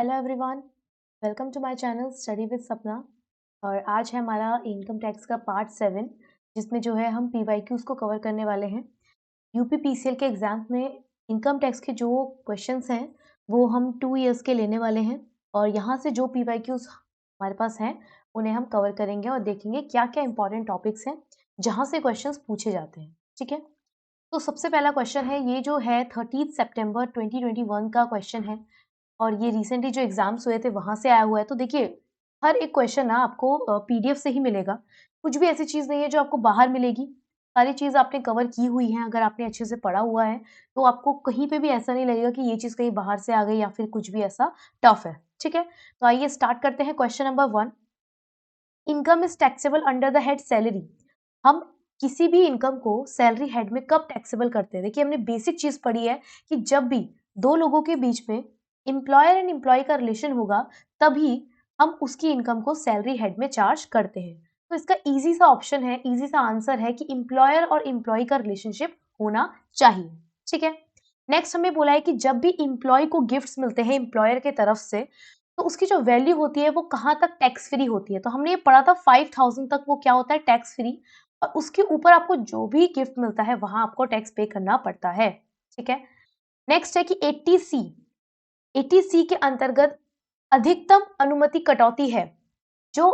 Hello everyone, welcome to my channel study with Sapna. और आज है हमारा इनकम टैक्स का पार्ट 7, जिसमें जो है हम पीवाईक्यूज को कवर करने वाले हैं। यूपी पीसीएल के एग्जाम में इनकम टैक्स के जो क्वेश्चंस हैं वो हम 2 इयर्स के लेने वाले हैं, और यहाँ से जो पीवाईक्यूज हमारे पास हैं उन्हें हम कवर करेंगे और देखेंगे क्या क्या इंपॉर्टेंट टॉपिक्स हैं जहाँ से क्वेश्चंस पूछे जाते हैं। ठीक है, तो सबसे पहला क्वेश्चन है, ये जो है 30 सितंबर 2021 का क्वेश्चन है और ये रिसेंटली जो एग्जाम्स हुए थे वहां से आया हुआ है। तो देखिए, हर एक क्वेश्चन ना आपको पीडीएफ से ही मिलेगा। कुछ भी ऐसी चीज नहीं है जो आपको बाहर मिलेगी। सारी चीज आपने कवर की हुई है, अगर आपने अच्छे से पढ़ा हुआ है तो आपको कहीं पे भी ऐसा नहीं लगेगा कि ये चीज कहीं बाहर से आ गई या फिर कुछ भी ऐसा टफ है। ठीक है, तो आइए स्टार्ट करते हैं। Question number 1, income is taxable under the head salary. हम किसी भी इनकम को सैलरी हेड में कब टैक्सेबल करते हैं? देखिए, हमने बेसिक चीज पढ़ी है कि जब भी दो लोगों के बीच में एम्प्लॉयर एंड एम्प्लॉय का रिलेशन होगा तभी हम उसकी इनकम को सैलरी हेड में चार्ज करते हैं। तो इसका इजी सा ऑप्शन है, इजी सा आंसर है कि एम्प्लॉयर और एम्प्लॉय का रिलेशनशिप होना चाहिए। ठीक है, नेक्स्ट हमें बोला है कि जब भी एम्प्लॉय को गिफ्ट्स मिलते हैं एम्प्लॉयर के तरफ से तो उसकी जो वैल्यू होती है वो कहाँ तक टैक्स फ्री होती है। तो हमने ये पढ़ा था 5000 तक वो क्या होता है, टैक्स फ्री। और उसके ऊपर आपको जो भी गिफ्ट मिलता है वहां आपको टैक्स पे करना पड़ता है। ठीक है, नेक्स्ट है कि 80C के अंतर्गत अधिकतम अनुमति कटौती है, जो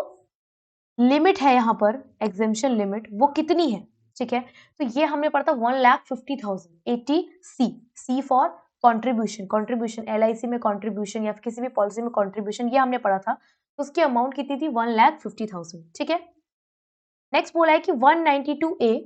लिमिट है यहाँ पर एग्जेम्पशन लिमिट, वो कितनी है? ठीक है, तो ये हमने पढ़ा था 1,50,000। 80C, c for contribution, contribution LIC में कंट्रीब्यूशन या किसी भी पॉलिसी में कंट्रीब्यूशन, ये हमने पढ़ा था। तो उसकी अमाउंट कितनी थी? 1,50,000। ठीक है, नेक्स्ट बोला है कि 192A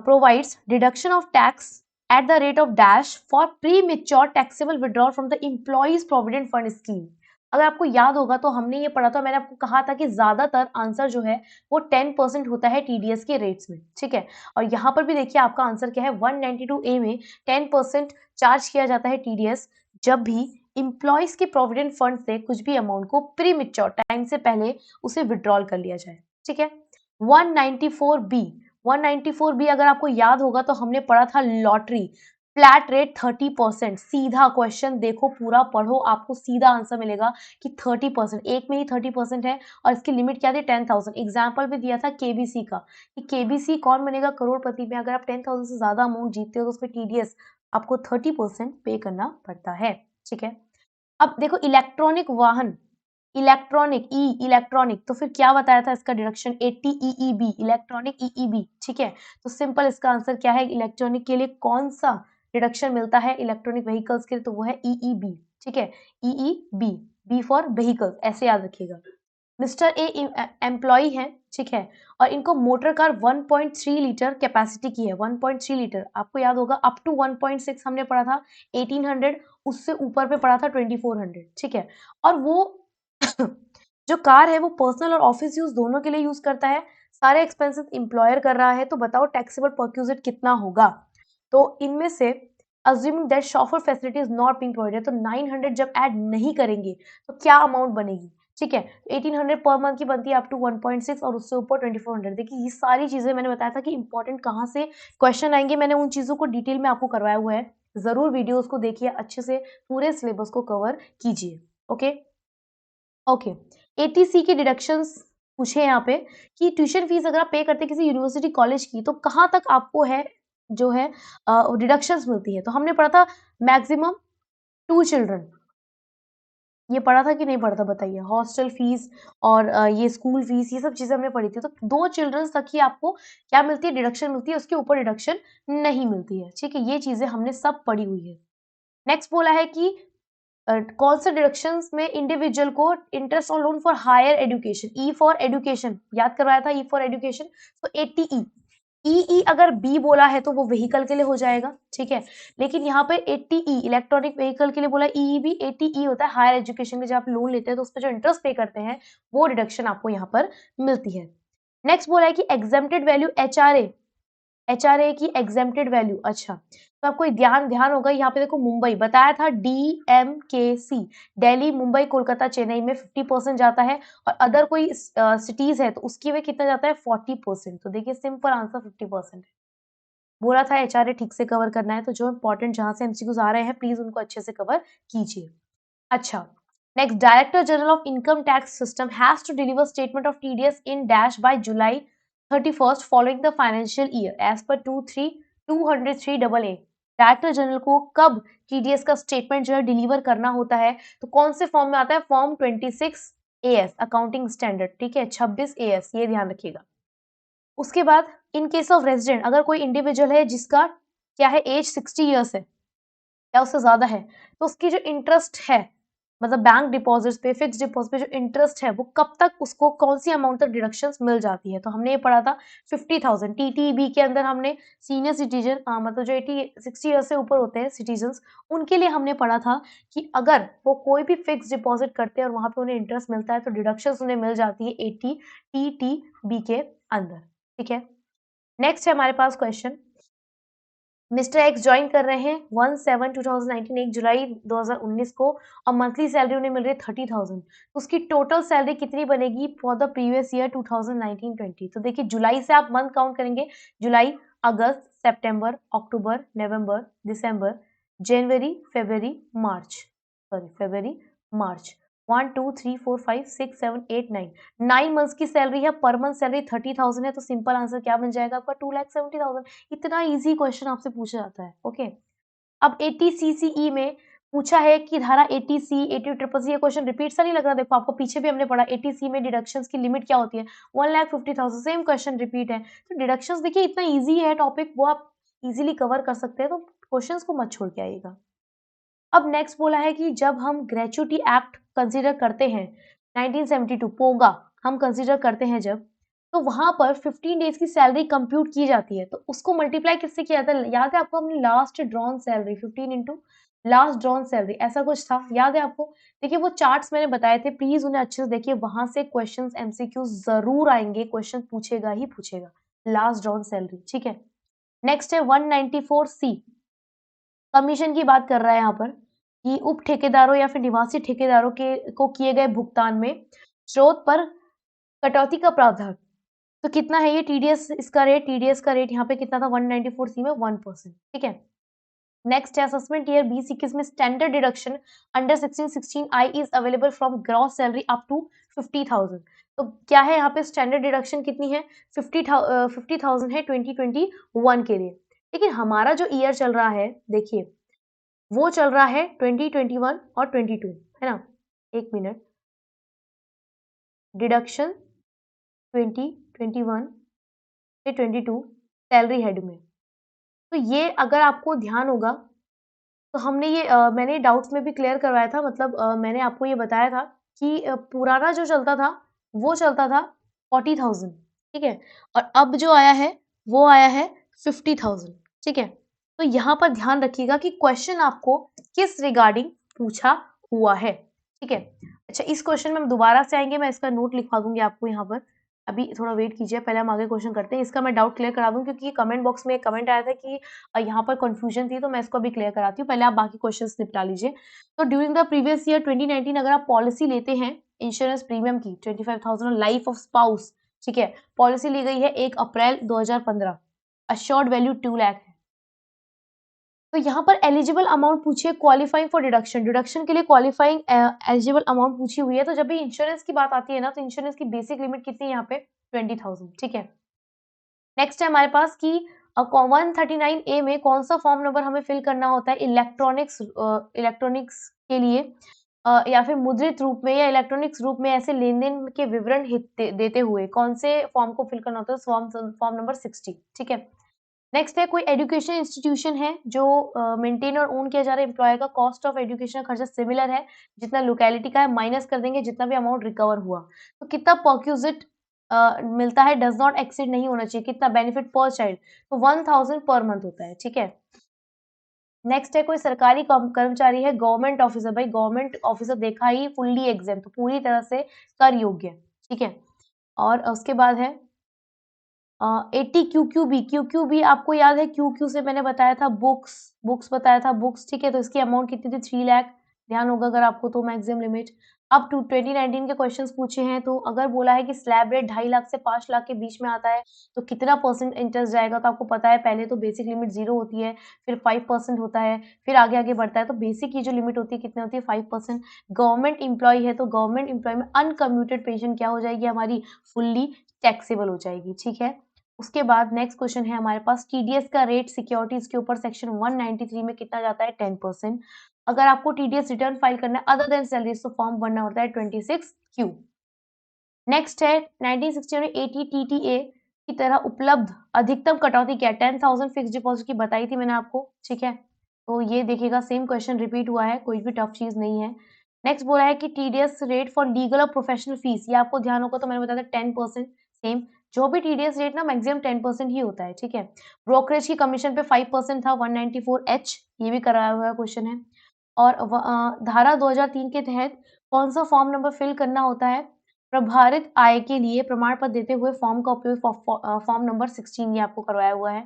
provides deduction of tax at the rate of dash for premature taxable withdrawal from the employees provident fund scheme। अगर आपको याद होगा तो हमने ये पढ़ा था, मैंने आपको कहा था कि ज्यादातर आंसर जो है वो 10% होता है टीडीएस के रेट्स में। ठीक है, और यहाँ पर भी देखिए आपका आंसर क्या है, 192A में 10% चार्ज किया जाता है टीडीएस जब भी इंप्लॉइज के प्रोविडेंट फंड से कुछ भी अमाउंट को प्रीमेच्योर टाइम से पहले उसे विड्रॉल कर लिया जाए। ठीक है, 194B, 194B अगर आपको याद होगा तो हमने पढ़ा था लॉटरी, फ्लैट रेट 30%। सीधा क्वेश्चन देखो, पूरा पढ़ो, आपको सीधा आंसर मिलेगा कि 30%, एक में ही 30% है। और इसकी लिमिट क्या थी? 10,000। एग्जाम्पल भी दिया था केबीसी का कि केबीसी कौन बनेगा करोड़पति में? अगर आप 10,000 से ज्यादा अमाउंट जीतते हो तो उसमें टीडीएस आपको 30% पे करना पड़ता है। ठीक है, अब देखो इलेक्ट्रॉनिक वाहन, इलेक्ट्रॉनिक, तो फिर क्या बताया था इसका डिडक्शन? 80 ईईबी, इलेक्ट्रॉनिक ईईबी। ठीक है, तो सिंपल इसका आंसर क्या है? इलेक्ट्रॉनिक के लिए कौन सा डिडक्शन मिलता है इलेक्ट्रॉनिक व्हीकल्स के लिए? तो वो है ईईबी। ठीक है, ईईबी, बी फॉर व्हीकल्स, ऐसे याद रखिएगा। मिस्टर ए एम्प्लॉय है, ठीक है, और इनको मोटर कार 1.3 लीटर कैपेसिटी की है। 1.3 लीटर आपको याद होगा, अप टू 1.6 हमने पढ़ा था 1800, उससे ऊपर पे पढ़ा था 2400। ठीक है, और वो जो कार है वो पर्सनल और ऑफिस यूज दोनों के लिए यूज करता है। सारे एक्सपेंसेस एम्प्लॉयर कर रहा है, तो बताओ टैक्सेबल परक्यूजिट कितना होगा? तो इनमें से assuming that chauffeur facility is not being provided, तो 900 जब ऐड नहीं करेंगे तो क्या अमाउंट बनेगी? ठीक है, 1800 पर मंथ की बनती है अप टू 1.6 और उससे ऊपर 2400। देखिए, ये सारी चीजें मैंने बताया था कि इंपॉर्टेंट कहाँ से क्वेश्चन आएंगे, मैंने उन चीजों को डिटेल में आपको करवाया हुआ है। जरूर वीडियोस को देखिए, अच्छे से पूरे सिलेबस को कवर कीजिए। ओके ओके, एटीसी की डिडक्शंस पूछे यहाँ पे कि ट्यूशन फीस अगर आप पे करते हैं किसी यूनिवर्सिटी कॉलेज की तो कहाँ तक आपको है जो है डिडक्शंस मिलती है? तो हमने पढ़ा था मैक्सिमम 2 चिल्ड्रन, ये पढ़ा था कि नहीं पढ़ा था बताइए? हॉस्टल फीस और ये स्कूल फीस, ये सब चीजें हमने पढ़ी थी। तो 2 चिल्ड्रन तक ही आपको क्या मिलती है? डिडक्शन मिलती है, उसके ऊपर डिडक्शन नहीं मिलती है। ठीक है, ये चीजें हमने सब पढ़ी हुई है। नेक्स्ट बोला है कि कौन से डिडक्शंस में इंडिविजुअल को interest on loan for higher education, e for education याद करवाया था, ई फॉर एजुकेशन, तो 80E। ई अगर बी बोला है तो वो व्हीकल के लिए हो जाएगा। ठीक है, लेकिन यहाँ पे 80E इलेक्ट्रॉनिक व्हीकल के लिए बोला, ई भी 80E होता है हायर एजुकेशन के, जब आप लोन लेते हैं तो उस पर जो इंटरेस्ट पे करते हैं वो डिडक्शन आपको यहाँ पर मिलती है। नेक्स्ट बोला है कि एग्जेम्प्टेड वैल्यू एचआरए की एग्जेम्प्टेड वैल्यू। अच्छा, तो आपको ध्यान ध्यान होगा यहाँ पे देखो, मुंबई बताया था डीएमकेसी, दिल्ली मुंबई कोलकाता चेन्नई में 50% जाता है, और अदर कोई सिटीज है तो उसकी में कितना जाता है? 40%। तो देखिए सिंपल आंसर 50% है। बोला था एचआरए ठीक से कवर करना है, तो जो इंपॉर्टेंट जहां से एमसीक्यूज आ रहे हैं प्लीज उनको अच्छे से कवर कीजिए। अच्छा, next, director general of income tax system has to deliver statement of TDS in dash by July 31st following the financial year as per 203 director general को कब टीडीएस का स्टेटमेंट जो है डिलीवर करना होता है, तो कौन से फॉर्म में आता है? फॉर्म 26 एएस अकाउंटिंग स्टैंडर्ड, ठीक है, 26 एएस, ये ध्यान रखिएगा। उसके बाद इन केस ऑफ रेजिडेंट, अगर कोई इंडिविजुअल है जिसका क्या है, एज 60 ईयर्स है या उससे ज्यादा है, तो उसकी जो इंटरेस्ट है, मतलब बैंक डिपॉजिट्स पे, फिक्स डिपॉजिट पे जो इंटरेस्ट है, वो कब तक उसको कौन सी अमाउंट तक डिडक्शंस मिल जाती है? तो हमने ये पढ़ा था 50,000 टीटीबी के अंदर। हमने सीनियर सिटीजन मतलब जो 60 ईयर्स से ऊपर होते हैं सिटीजन्स, उनके लिए हमने पढ़ा था कि अगर वो कोई भी फिक्स डिपॉजिट करते हैं और वहां पे उन्हें इंटरेस्ट मिलता है, तो डिडक्शंस उन्हें मिल जाती है 80 टीटीबी के अंदर, ठीक है। नेक्स्ट है हमारे पास क्वेश्चन, मिस्टर एक्स ज्वाइन कर रहे हैं 1/7/2019, 1 जुलाई 2019 को, और मंथली सैलरी उन्हें मिल रही है 30,000। तो उसकी टोटल सैलरी कितनी बनेगी फॉर द प्रीवियस ईयर 2019-20? तो देखिए, जुलाई से आप मंथ काउंट करेंगे, जुलाई, अगस्त, सितंबर, अक्टूबर, नवंबर, दिसंबर, जनवरी, फरवरी, मार्च, सॉरी फरवरी, मार्च, 1 2 3 4 5 6 7 8 9, 9 मंथ्स की सैलरी है, पर मंथ सैलरी 30,000 है, तो सिंपल आंसर क्या बन जाएगा आपका? 2,70,000। इतना इजी क्वेश्चन आपसे पूछा जाता है, ओके। अब 80 में पूछा है कि धारा 80 80 ये क्वेश्चन रिपीट सा नहीं लग रहा? देखो, आपको पीछे भी हमने पढ़ा, 80 में डिडक्शंस की लिमिट क्या होती है? 1,50,000। सेम क्वेश्चन रिपीट है, तो डिडक्शंस देखिए इतना इजी है टॉपिक, वो आप इजीली कवर कर सकते हैं, तो क्वेश्चंस को मत छोड़ के आइएगा। अब नेक्स्ट बोला है कि जब हम ग्रेच्युटी एक्ट कंसीडर करते हैं 1972, पोगा हम कंसीडर करते हैं जब, तो वहां पर 15 डेज की सैलरी कंप्यूट की जाती है, तो उसको मल्टीप्लाई किससे किया जाता है? याद है आपको? हमने last drawn salary 15 into last drawn salary, ऐसा कुछ था, याद है आपको? देखिए, वो चार्ट्स मैंने बताए थे, प्लीज उन्हें अच्छे से देखिए, वहां से क्वेश्चंस एमसीक्यू जरूर आएंगे, क्वेश्चन पूछेगा ही पूछेगा। लास्ट ड्रॉन सैलरी, ठीक है। नेक्स्ट है 194C, कमीशन की बात कर रहा है यहाँ पर, कि उप ठेकेदारों या फिर निवासी ठेकेदारों के को किए गए भुगतान में स्रोत पर कटौती का प्रावधान। तो कितना है ये टीडीएस, इसका रेट, टीडीएस का रेट यहाँ पे कितना था 194C में? 1%, ठीक है। नेक्स्ट है असेसमेंट ईयर 2021 में standard deduction under section 16I is available from gross salary up to 50,000। तो क्या है यहाँ पे स्टैंडर्ड डिडक्शन कितनी है? 50,000 है 2021 के लिए। लेकिन हमारा जो ईयर चल रहा है, देखिए, वो चल रहा है 2021 और 22, है ना? एक मिनट, डिडक्शन 2021 से 22 सैलरी हेड में। तो ये अगर आपको ध्यान होगा, तो हमने ये मैंने डाउट्स में भी क्लियर करवाया था, मतलब मैंने आपको ये बताया था कि पुराना जो चलता था, वो चलता था 40,000, ठीक है, और अब जो आया है वो आया है 50,000, ठीक है। तो यहाँ पर ध्यान रखिएगा कि क्वेश्चन आपको किस रिगार्डिंग पूछा हुआ है, ठीक है। अच्छा, इस क्वेश्चन में हम दोबारा से आएंगे, मैं इसका नोट लिखवा दूंगी आपको यहाँ पर, अभी थोड़ा वेट कीजिए, पहले हम आगे क्वेश्चन करते हैं। इसका मैं डाउट क्लियर करा दूं, क्योंकि कमेंट बॉक्स में एक कमेंट आया था कि यहाँ पर कंफ्यूजन थी, तो मैं इसको अभी क्लियर कराती हूँ, पहले आप बाकी क्वेश्चंस निपटा लीजिए। तो ड्यूरिंग द प्रीवियस ईयर 2019, अगर आप पॉलिसी लेते हैं इंश्योरेंस प्रीमियम की 25,000 लाइफ ऑफ स्पाउस, ठीक है, पॉलिसी ली गई है 1 अप्रैल 2015, अश्योर्ड वैल्यू 2 लाख है। तो यहाँ पर एलिजिबल अमाउंट पूछिए क्वालिफाइंग फॉर डिडक्शन, डिडक्शन के लिए क्वालिफाइंग एलिजिबल अमाउंट पूछी हुई है। तो जब भी इंश्योरेंस की बात आती है ना, तो इंश्योरेंस की बेसिक लिमिट कितनी है यहाँ पे? 20,000, ठीक है। नेक्स्ट है हमारे पास कि 139A में कौन सा फॉर्म नंबर हमें फिल करना होता है इलेक्ट्रॉनिक्स के लिए, या फिर मुद्रित रूप में या इलेक्ट्रॉनिक्स रूप में ऐसे लेन-देन के विवरण देते हुए कौन से फॉर्म को फिल करना होता है? फॉर्म नंबर 60, ठीक है। नेक्स्ट है, कोई एजुकेशन इंस्टीट्यूशन है जो मेंटेन और ओन किया जा रहा है, एम्प्लॉय का कॉस्ट ऑफ एजुकेशन खर्चा सिमिलर है जितना लोकेलिटी का है, माइनस कर देंगे जितना भी अमाउंट रिकवर हुआ। तो कितना परक्यूजिट मिलता है? डज नॉट एक्सीड नहीं होना चाहिए। कितना बेनिफिट पर चाइल्ड? तो 1,000 पर मंथ होता है, ठीक है। नेक्स्ट है, कोई सरकारी कर्मचारी है, गवर्नमेंट ऑफिसर, भाई गवर्नमेंट ऑफिसर देखा ही फुल्ली एग्जाम, तो पूरी तरह से कर योग्य, ठीक है। और उसके बाद है 80 क्यूक्यूबी, क्यूक्यूबी आपको याद है, क्यूक्यू से मैंने बताया था बुक्स, बुक्स बताया था, बुक्स, ठीक है। तो इसकी अमाउंट कितनी थी? 3 लाख। ध्यान होगा अगर आपको तो मैक्सिमम लिमिट। अब 2019 के क्वेश्चंस पूछे हैं, तो अगर बोला है कि स्लैब रेट 2.5 लाख से 5 लाख के बीच में आता है तो कितना परसेंट इंटरेस्ट जाएगा, तो आपको पता है पहले तो बेसिक लिमिट 0 होती है, फिर 5% होता है, फिर आगे आगे बढ़ता है। तो बेसिक की जो लिमिट होती है कितनी होती है, 5%। गवर्नमेंट एम्प्लॉय है तो गवर्नमेंट एम्प्लॉय में अनकम्यूटेड पेंशन क्या हो जाएगी हमारी, फुल्ली टैक्सेबल हो जाएगी, ठीक है। उसके बाद नेक्स्ट क्वेश्चन है हमारे पास, टीडीएस का रेट सिक्योरिटीज के ऊपर सेक्शन 193 में कितना जाता है, 10%। अगर आपको टीडीएस रिटर्न फाइल करना है अदर देन सैलरीज तो फॉर्म भरना होता है 26Q। नेक्स्ट है 1960 में एटीटीटीए की तरह उपलब्ध अधिकतम कटौती क्या है, 10,000 फिक्स डिपॉजिट की बताई थी मैंने आपको, ठीक है। तो ये देखिएगा सेम क्वेश्चन रिपीट हुआ है, कोई भी टफ चीज नहीं है। नेक्स्ट बोला है कि टीडीएस रेट फॉर लीगल और प्रोफेशनल फीस, ये आपको ध्यान होगा तो मैंने बताया था 10%। सेम जो भी टीडीएस रेट ना मैक्सिमम 10% ही होता है, ठीक है। ब्रोकरेज की कमीशन पे 5% था, 194H, ये भी कराया हुआ क्वेश्चन है। और धारा 2003 के तहत कौन सा फॉर्म नंबर फिल करना होता है, प्रभारित आय के लिए प्रमाण पत्र देते हुए फॉर्म का उपयोग फॉर्म नंबर 16 ये आपको करवाया हुआ है।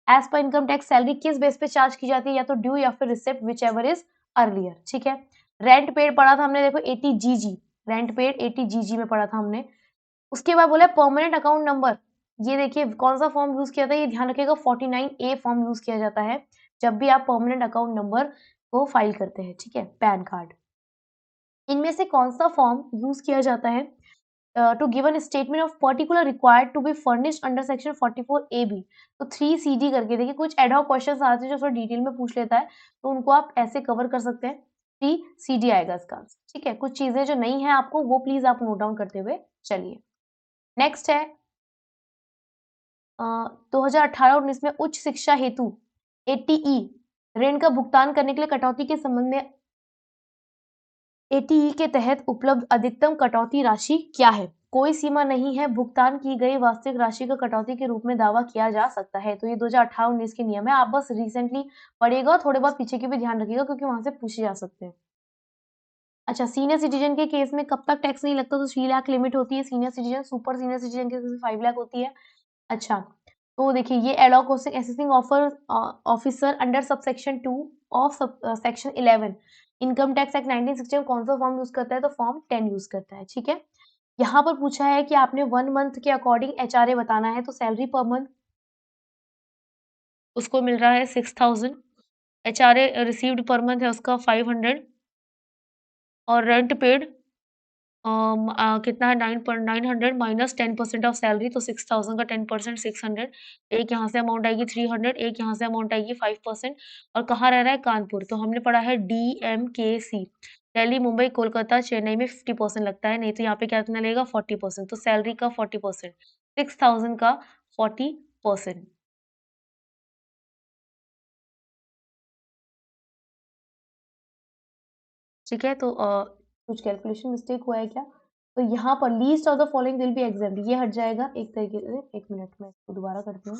As per income tax salary किस बेस पे चार्ज की जाती है, या तो ड्यू या फिर receipt, whichever is earlier, ठीक है। रेंट पेड पढ़ा था हमने, देखो 80GG, रेंट पेड 80GG में पढ़ा था हमने। उसके बाद बोला परमानेंट अकाउंट नंबर, ये देखिए कौन सा फॉर्म यूज किया था, ये ध्यान रखिएगा 49A फॉर्म यूज किया जाता है जब भी आप परमानेंट अकाउंट नंबर को फाइल करते हैं, ठीक है, पैन कार्ड। इनमें से कौन सा फॉर्म यूज किया जाता है to given statement of particular required to be furnished under section 44AB। तो 3CD करके देखिए, कुछ एडहॉक क्वेश्चंस आते हैं जो थोड़ा डिटेल में पूछ लेता है, तो उनको आप ऐसे कवर कर सकते हैं, 3CD आएगा इसका आंसर, ठीक है। कुछ चीजें जो नहीं है आपको वो प्लीज आप नोट डाउन करते हुए चलिए। नेक्स्ट है 2018-19 में उच्च शिक्षा हेतु एटीई ऋण का भुगतान करने के लिए कटौती के संबंध में एटीई के तहत उपलब्ध अधिकतम कटौती राशि क्या है, कोई सीमा नहीं है, भुगतान की गई वास्तविक राशि का कटौती के रूप में दावा किया जा सकता है। तो ये 2018-19 के नियम है, आप बस रिसेंटली पढ़िएगा, थोड़े बहुत पीछे के भी ध्यान रखिएगा क्योंकि वहां से पूछे जा सकते हैं। अच्छा, सीनियर सिटीजन के केस में कब तक टैक्स नहीं लगता, तो 3 लाख लिमिट होती है senior citizen, super senior citizen के केस में 5 लाख होती है। अच्छा, तो देखिए ये ad hoc assessing officer under subsection 2 of section 11 income tax act 1960 में कौन सा फॉर्म यूज करता है, तो फॉर्म 10 यूज करता है, ठीक है। यहाँ पर पूछा है कि आपने 1 मंथ के अकॉर्डिंग एचआरए बताना है, तो सैलरी पर मंथ उसको मिल रहा है 6,000, एचआरए रिसीव्ड पर मंथ है उसका 500, और रेंट पेड कितना है 9,900 माइनस 10% ऑफ सैलरी, तो 6,000 का 10% 600, एक यहाँ से अमाउंट आएगी 300, एक यहाँ से अमाउंट आएगी 5%, और कहाँ रह रहा है, कानपुर। तो हमने पढ़ा है DMKC, दिल्ली मुंबई कोलकाता चेन्नई में 50% लगता है, नहीं तो यहाँ पे क्या कितना लगेगा 40%, तो सैलरी का 40%, 6,000 का 40%, ठीक है। तो कुछ कैलकुलेशन मिस्टेक हुआ है क्या, तो यहाँ पर least of the following will be examined, ये हट जाएगा एक तरीके से, एक मिनट में इसको दोबारा करती हूँ।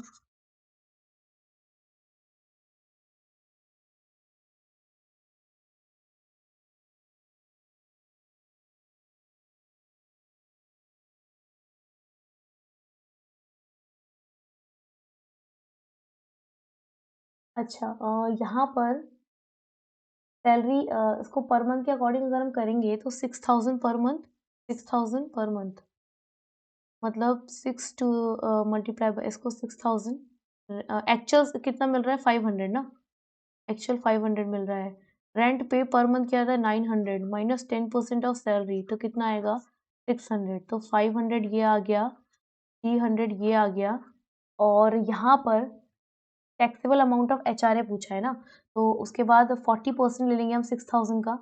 अच्छा, यहाँ पर सैलरी इसको पर मंथ के अकॉर्डिंग अगर हम करेंगे तो 6,000 पर मंथ, 6,000 पर मंथ, मतलब 6 टू मल्टीप्लाई बाय इसको 6,000, एक्चुअल कितना मिल रहा है 500 ना, एक्चुअल 500 मिल रहा है। रेंट पे पर मंथ क्या था 900 माइनस 10% ऑफ सैलरी, तो कितना आएगा 600, तो 500 ये आ गया, 300 ये आ गया, और यहाँ पर टैक्सेबल अमाउंट ऑफ एचआरए पूछा है ना, तो उसके बाद 40% ले लेंगे हम 6,000 का,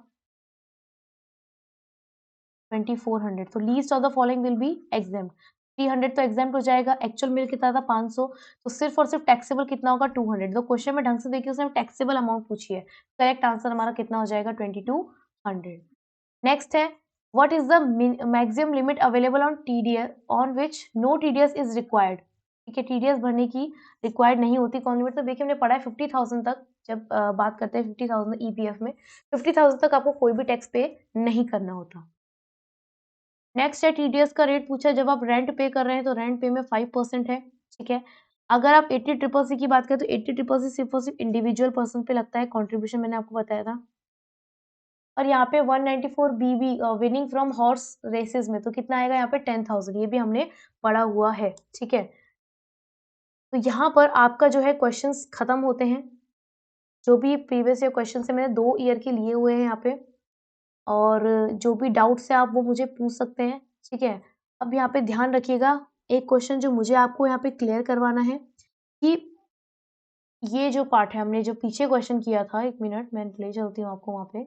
2,400, तो least of the following will be examined. 300 तो एग्जाम्ट हो जाएगा, एक्चुअल मिल कितना था 500, तो सिर्फ और सिर्फ टैक्सेबल कितना होगा 200। तो क्वेश्चन में ढंग से देखिए उसने टैक्सेबल अमाउंट पूछी है, करेक्ट आंसर हमारा कितना हो जाएगा 2,200। नेक्स्ट है what is the maximum limit available on TDS on which no TDS is required, ठीक है, टीडीएस भरने की रिक्वायर्ड नहीं होती कौन लिमिट, तो देखिए हमने पढ़ा है 50,000 तक, जब बात करते हैं 50,000 ईपीएफ में 50,000 तक आपको कोई भी टैक्स पे नहीं करना होता। नेक्स्ट है टीडीएस का रेट पूछा, जब आप रेंट पे कर रहे हैं तो रेंट पे में 5% है, ठीक है। अगर आप 80CCC की बात करें तो 80CCC सिर्फ और सिर्फ इंडिविजुअल पर्सन पे लगता है, कॉन्ट्रीब्यूशन मैंने आपको बताया था। और यहाँ पे 194 बीबी विनिंग फ्रॉम हॉर्स रेसेस में, तो कितना आएगा यहाँ पे 10,000, ये भी हमने पढ़ा हुआ है, ठीक है। तो यहाँ पर आपका जो है क्वेश्चंस खत्म होते हैं। जो भी प्रीवियस ईयर क्वेश्चन है मैंने 2 ईयर के लिए हुए हैं यहाँ पे, और जो भी डाउट्स है आप वो मुझे पूछ सकते हैं, ठीक है। अब यहाँ पे ध्यान रखिएगा, एक क्वेश्चन जो मुझे आपको यहाँ पे क्लियर करवाना है कि ये जो पार्ट है हमने जो पीछे क्वेश्चन किया था, 1 मिनट मैं ले चलती हूँ आपको वहाँ पे,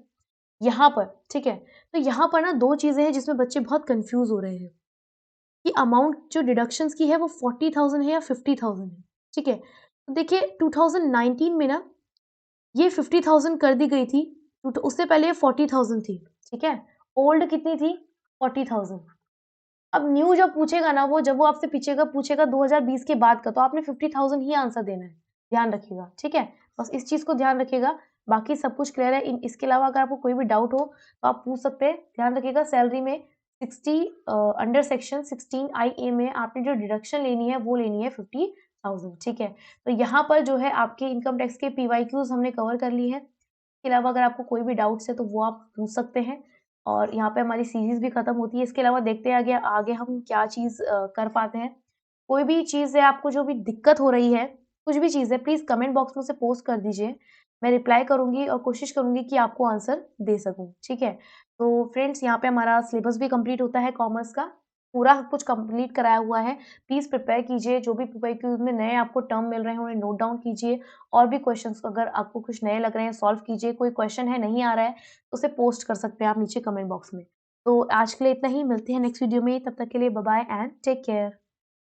यहाँ पर, ठीक है। तो यहाँ पर ना 2 चीज़ें हैं जिसमें बच्चे बहुत कन्फ्यूज़ हो रहे हैं कि अमाउंट जो डिडक्शंस की है वो 40,000 है या 50,000 है, ठीक है। तो देखिए 2019 में ना ये 50,000 कर दी गई थी, तो उससे पहले ये 40,000 थी, ठीक है। ओल्ड कितनी थी? 40,000। अब न्यू जब पूछेगा ना वो, जब वो आपसे पूछेगा 2020 के बाद का, तो आपने 50,000 ही आंसर देना है, ध्यान रखिएगा, ठीक है। बस इस चीज़ को ध्यान रखिएगा, बाकी सब कुछ क्लियर है। इसके अलावा अगर आपको कोई भी डाउट हो तो आप पूछ सकते हैं। ध्यान रखिएगा सैलरी में 60 अंडर सेक्शन 16 IA में आपने जो डिडक्शन लेनी है वो लेनी है 50,000, ठीक है। तो यहाँ पर जो है आपके इनकम टैक्स के PYQs हमने कवर कर लिए हैं। इसके अलावा अगर आपको कोई भी डाउट्स है तो वो आप पूछ सकते हैं, और यहाँ पे हमारी सीरीज़ भी खत्म होती है। इसके अलावा देखते हैं आगे आगे हम क्या चीज़ कर पाते हैं। कोई भी चीज़ है आपको जो भी दिक्कत हो रही है, कुछ भी चीज़ है, प्लीज़ कमेंट बॉक्स में उसे पोस्ट कर दीजिए। मैं रिप्लाई करूँगी और कोशिश करूँगी कि आपको आंसर दे सकूँ, ठीक है? तो फ्रेंड्स यहाँ पे हमारा सिलेबस भी कंप्लीट होता है कॉमर्स का, पूरा सब कुछ कंप्लीट कराया हुआ है। प्लीज़ प्रिपेयर कीजिए, जो भी PYQs में नए आपको टर्म मिल रहे हैं उन्हें नोट डाउन कीजिए, और भी क्वेश्चंस अगर आपको कुछ नए लग रहे हैं सॉल्व कीजिए। कोई क्वेश्चन है नहीं आ रहा है तो उसे पोस्ट कर सकते हैं आप नीचे कमेंट बॉक्स में। तो आज के लिए इतना ही, मिलते हैं नेक्स्ट वीडियो में, तब तक के लिए bye bye and take care.